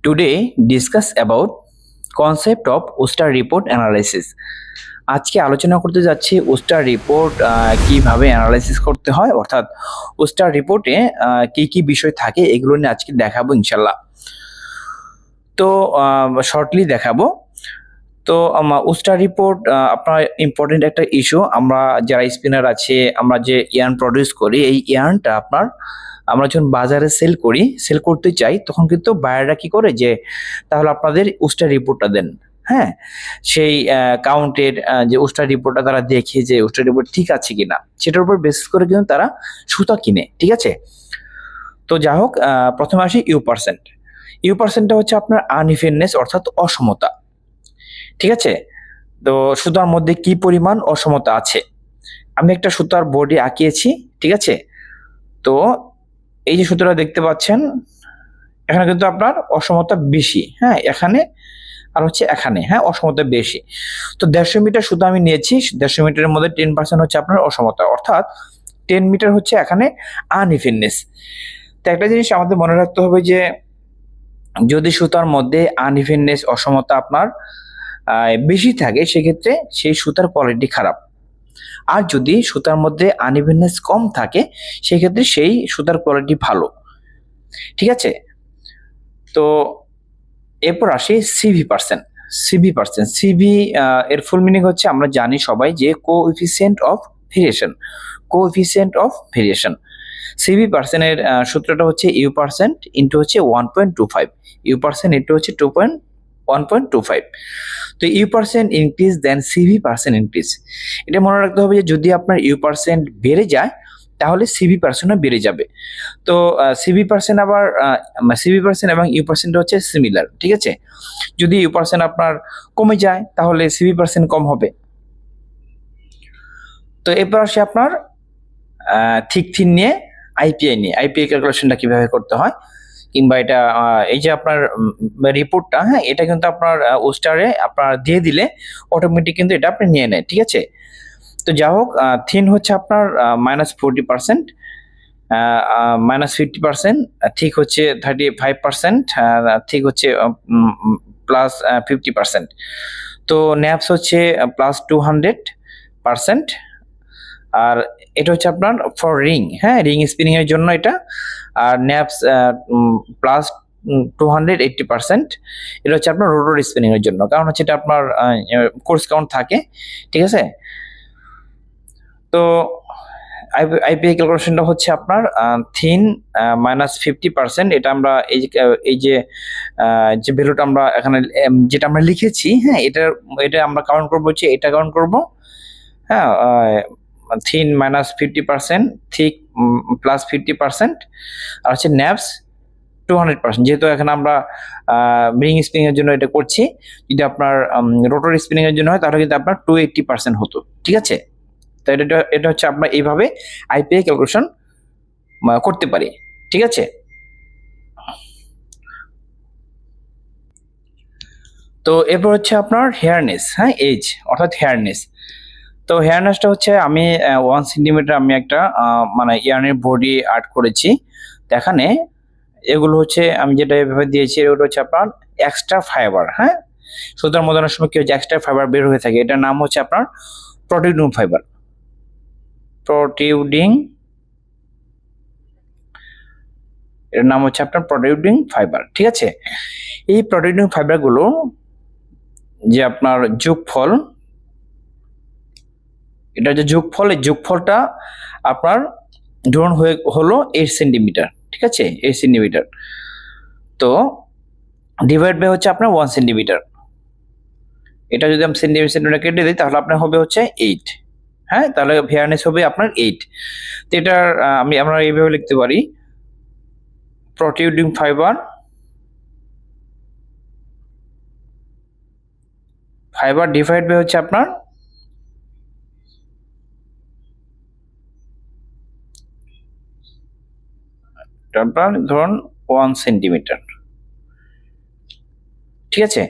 Today discuss about concept of oyster report analysis. আজকে আলোচনা করতে যাচ্ছি ওস্টার রিপোর্ট কিভাবে অ্যানালাইসিস করতে হয়, অর্থাৎ ওস্টার রিপোর্টে কি কি বিষয় থাকে এগুলো নিয়ে আজকে দেখাবো ইনশাল্লাহ। তো শর্টলি দেখাবো। তো ওস্টার রিপোর্ট আপনার ইম্পর্টেন্ট একটা ইস্যু। আমরা যারা স্পিনার আছে, আমরা যে ইয়ার্ন প্রডিউস করি, এই ইয়ার্নটা আমরা যখন বাজারে সেল করতে চাই, তখন কিন্তু বায়াররা কি করে যে তাহলে আপনাদের ওস্টার রিপোর্টটা দেন। হ্যাঁ, সেই কাউন্টের যে ওস্টার রিপোর্টটা তারা দেখে যে ওস্টার রিপোর্ট ঠিক আছে কিনা, সেটার উপর বেসিস করে কিন্তু তারা সুতা কিনে। ঠিক আছে, তো যা হোক, প্রথমে আসি ইউ পার্সেন্টটা হচ্ছে আপনার আনইভেননেস, অর্থাৎ অসমতা। ঠিক আছে, তো সুতার মধ্যে কি পরিমাণ অসমতা আছে। আমি একটা সুতার বডি আঁকিয়েছি। ঠিক আছে, তো এই যে সুতোটা দেখতে পাচ্ছেন, এখানে কিন্তু আপনার অসমতা বেশি। হ্যাঁ, এখানে আর হচ্ছে এখানে, হ্যাঁ, অসমতা বেশি। তো 150 মিটার সুতো আমি নিয়েছি, 150 মিটারের মধ্যে 10% হচ্ছে আপনার অসমতা, অর্থাৎ 10 মিটার হচ্ছে এখানে আনইভেননেস। তো একটা জিনিস আমাদের মনে রাখতে হবে যে যদি সুতার মধ্যে আনইভেননেস, অসমতা আপনার বেশি থাকে, সেক্ষেত্রে সেই সুতার কোয়ালিটি খারাপ। আর যদি সুতার মধ্যে আনইভেননেস কম থাকে, সেক্ষেত্রে সেই সুতার কোয়ালিটি ভালো। ঠিক আছে, তো এরপর আসি সিভি এর ফুল মিনিং হচ্ছে, আমরা জানি সবাই যে কোএফিসিয়েন্ট অফ ভেরিয়েশন। সিভি পার্সেন্টের সূত্রটা হচ্ছে ইউ% ইন্টু হচ্ছে 1.25, ইউ% ইন্টু হচ্ছে 1.25। তো U% increase then CV% increase. এটা মনে রাখতে হবে যে যদি আপনার ইউ% বেড়ে যায়, তাহলে সিভি%ও বেড়ে যাবে। তো সিভি% আবার সিভি% এবং ইউ% হচ্ছে সিমিলার। ঠিক আছে, যদি ইউ% আপনার কমে যায়, তাহলে সিভি% কম হবে। তো এরপর আসি আপনার থিক থিন নিয়ে, আইপিআই ক্যালকুলেশনটা কিভাবে করতে হয়, কিংবা এটা এই যে আপনার রিপোর্টটা, হ্যাঁ, এটা কিন্তু আপনার ওস্টারে আপনার দিয়ে দিলে অটোমেটিক কিন্তু এটা আপনি নিয়ে নেয়। ঠিক আছে, তো যা হোক, থিন হচ্ছে আপনার -40%, -50%, ঠিক হচ্ছে 35%, ঠিক হচ্ছে +50%। তো ন্যাপস হচ্ছে +200%। আর এটা হচ্ছে আপনার ফর রিং, হ্যাঁ, রিং স্পিনিং এর জন্য এটা। আর ন্যাপস +280%, এটা হচ্ছে আপনার রোটর স্পিনিং এর জন্য, কারণ হচ্ছে এটা আপনার কোর্স কাউন্ট থাকে। ঠিক আছে, তো আইপিআই ক্যালকুলেশনটা হচ্ছে আপনার থিন -50%। এটা আমরা এই যে ভ্যালুটা আমরা এখানে যেটা আমরা লিখেছি, হ্যাঁ, এটা আমরা কাউন্ট করবো, হচ্ছে এটা কাউন্ট করবো। হ্যাঁ, থিন -50%, থিক +50%, আর হচ্ছে ন্যাপস 200%। যেহেতু এখানে আমরা রিং স্পিনিং এর জন্য এটা করছি, যদি আপনার রোটর স্পিনিং এর জন্য হয়, তাহলে কিন্তু আপনার 280% হতো। ঠিক আছে, তো এটা হচ্ছে আমরা এইভাবে আইপিআই ক্যালকুলেশন করতে পারি। ঠিক আছে, তো এরপর হচ্ছে আপনার হেয়ারনেস, হ্যাঁ, এজ অর্থাৎ হেয়ারনেস। তো হেয়ারনেসটা হচ্ছে আমি 1 সেন্টিমিটার আমি একটা মানে ইয়ার্নের বডি আর্ট করেছি। তো এখানে এগুলো হচ্ছে আমি যেটা এভাবে দিয়েছি, এগুলো হচ্ছে আপনার এক্সট্রা ফাইবার। হ্যাঁ, সুতার মধ্যে অনেক সময় কি হচ্ছে এক্সট্রা ফাইবার বের হয়ে থাকে, এটার নাম হচ্ছে আপনার প্রোটিউডিং ফাইবার। এর নাম হচ্ছে আপনার প্রোটিউডিং ফাইবার। ঠিক আছে, এই প্রোটিউডিং ফাইবারগুলো যে আপনার যোগফল, এটা যে যোগফল, এই যোগফলটা আপনার ধরুন হলো 8 সেন্টিমিটার। ঠিক আছে, 8 সেন্টিমিটার, তো ডিভাইড বাই হচ্ছে আপনার 1 সেন্টিমিটার। এটা যদি আমি সেন্টিমিটার কেটে দিই, তাহলে আপনার হবে হচ্ছে 8। হ্যাঁ, তাহলে ফেয়ারনেস হবে আপনার 8। তো এটার আমরা এইভাবে লিখতে পারি, প্রোটিউডিং ফাইবার ডিভাইড বাই হচ্ছে আপনার ধরুন 1 সেন্টিমিটার। ঠিক আছে,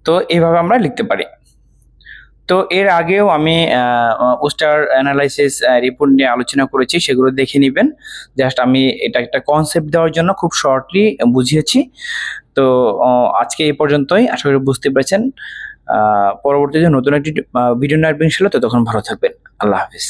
তো এইভাবে আমরা লিখতে পারি। তো এর আগেও আমি ওস্টার অ্যানালাইসিস রিপোর্ট নিয়ে আলোচনা করেছি, সেগুলো দেখে নেবেন। জাস্ট আমি এটা একটা কনসেপ্ট দেওয়ার জন্য খুব শর্টলি বুঝিয়েছি। তো আজকে এই পর্যন্তই, আশা করি বুঝতে পেরেছেন। পরবর্তীতে নতুন একটি ভিডিও নিয়ে আসবেন ইনশাআল্লাহ। ততক্ষণ ভালো থাকবেন। আল্লাহ হাফিজ।